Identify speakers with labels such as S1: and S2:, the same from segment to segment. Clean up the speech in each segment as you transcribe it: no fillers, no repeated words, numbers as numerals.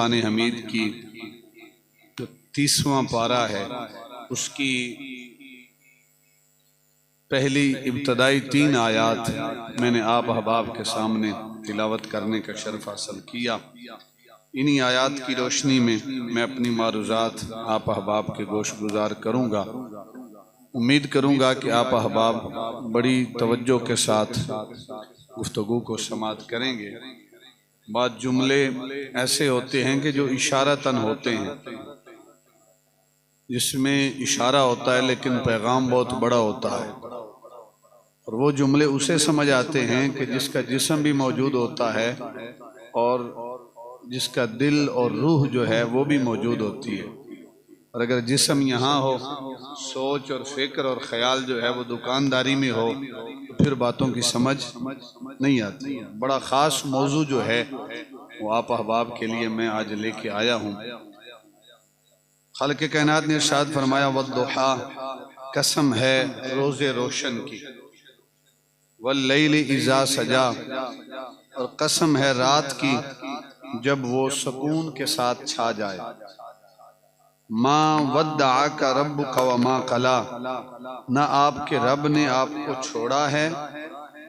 S1: फुरकान हमीद की जो 30वां पारा है, उसकी पहली इब्तदाई 3 आयात मैंने आप अहबाब के सामने तिलावत करने का शर्फ हासिल किया। इन्हीं आयात की रोशनी में मैं अपनी मारूज़ात आप अहबाब के गोश गुजार करूँगा। उम्मीद करूँगा कि आप अहबाब बड़ी तवज्जो के साथ गुफ्तगू को समाअत करेंगे। बाद जुमले ऐसे होते हैं कि जो इशारतन होते हैं, जिसमें इशारा होता है लेकिन पैगाम बहुत बड़ा होता है, और वो जुमले उसे समझ आते हैं कि जिसका जिस्म भी मौजूद होता है और जिसका दिल और रूह जो है वो भी मौजूद होती है। और अगर जिस्म यहाँ हो, सोच और फिक्र और ख्याल जो है वो दुकानदारी में हो, तो फिर बातों की समझ नहीं आती। बड़ा ख़ास मौजू जो है वो आप अहबाब के लिए मैं आज लेके आया हूँ। खालिक़ कायनात ने इरशाद फरमाया, वद्दुहा, कसम है रोज़े रोशन की, वल्लैलि इज़ा सजा, और कसम है रात की जब वो सुकून के साथ छा जाए। माँ वद्दअका रब्बुका व मा कला, न आपके रब ने आपको छोड़ा है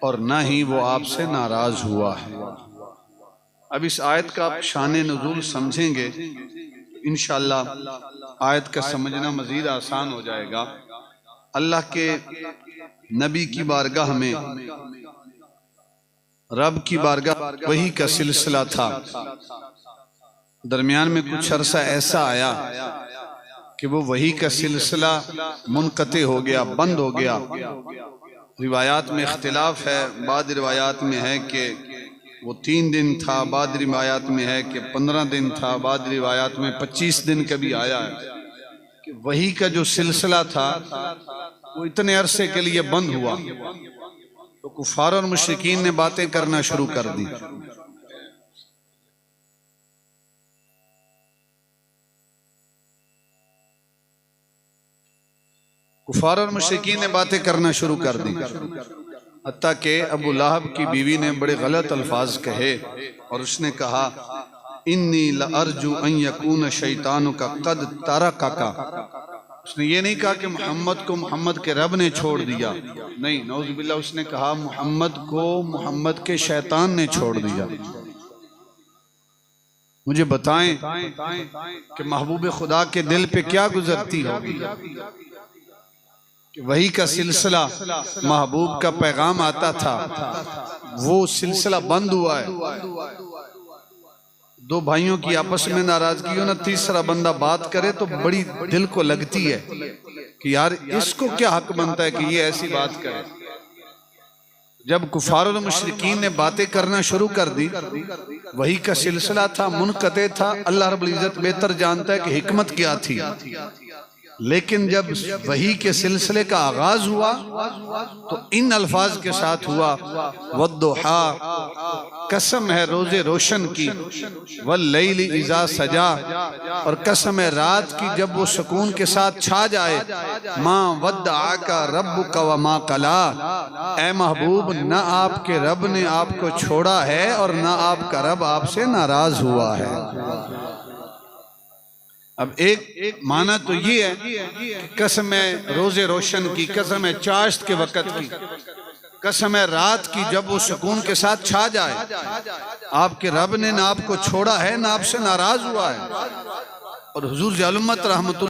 S1: और न ही वो आपसे नाराज हुआ है। अब इस आयत का आप शान नुज़ूल समझेंगे, इंशाअल्लाह आयत का समझना मजीद आसान हो जाएगा। अल्लाह के नबी की बारगाह में, रब की बारगाह वही का सिलसिला था। दरमियान में कुछ अरसा ऐसा आया कि वो वही का सिलसिला मुनक़ते हो गया, बंद हो गया। रिवायात में इख्तिलाफ है, बाद रिवायात में है कि वो 3 दिन था, बाद रिवायात में है कि 15 दिन था, बाद रिवायात में 25 दिन कभी आया है कि वही का जो सिलसिला था वो इतने अरसे के लिए बंद हुआ। तो कुफार और मुशरिकीन ने बातें करना शुरू कर दी। कुफार और मुशरिकीन ने बातें करना शुरू कर दी, हत्ता कि अबू लहब की बीवी ने बड़े गलत अल्फाज कहे और उसने कहा, इन्नी लअरजू अन यकून शैतानु का कद तरका। उसने ये नहीं कहा कि मोहम्मद को मोहम्मद के रब ने छोड़ दिया, नहीं, नौज़ुबिल्लाह, उसने कहा मोहम्मद को मोहम्मद के शैतान ने छोड़ दिया। मुझे बताएं कि महबूब खुदा के दिल पे क्या गुजरती होगी कि वही का सिलसिला, महबूब का पैगाम आता था, वो सिलसिला बंद हुआ है। 2 भाइयों की आपस में नाराजगी हो ना, तीसरा बंदा बात करे तो बड़ी दिल को लगती है कि यार इसको क्या हक बनता है कि ये ऐसी बात करे। जब कुफार और मुशरिकीन ने बातें करना शुरू कर दी, वही का सिलसिला था, मुनक़ते था। अल्लाह रब्बुल इज़्ज़त बेहतर जानता है कि हिकमत क्या थी, लेकिन जब वही के सिलसिले का आगाज हुआ तो इन अल्फाज के साथ हुआ, वद्दुहा, कसम है रोजे रोशन की, वल्लैलि इज़ा सजा, और कसम है रात की जब वो सुकून के साथ छा जाए। माँ वद्दअका रब्बुका व मा कला, ए महबूब, न आपके रब ने आपको छोड़ा है और न आपका रब आपसे नाराज हुआ है। अब एक माना तो ये है कि कसम है रोजे रोशन की, कसम है चाश्त के वक़्त की, कसम है रात की जब वो सुकून के साथ छा जाए। आपके रब ने ना आपको छोड़ा है ना आपसे नाराज हुआ है। और हुजूर जालुम्मत रहमतुल्लाह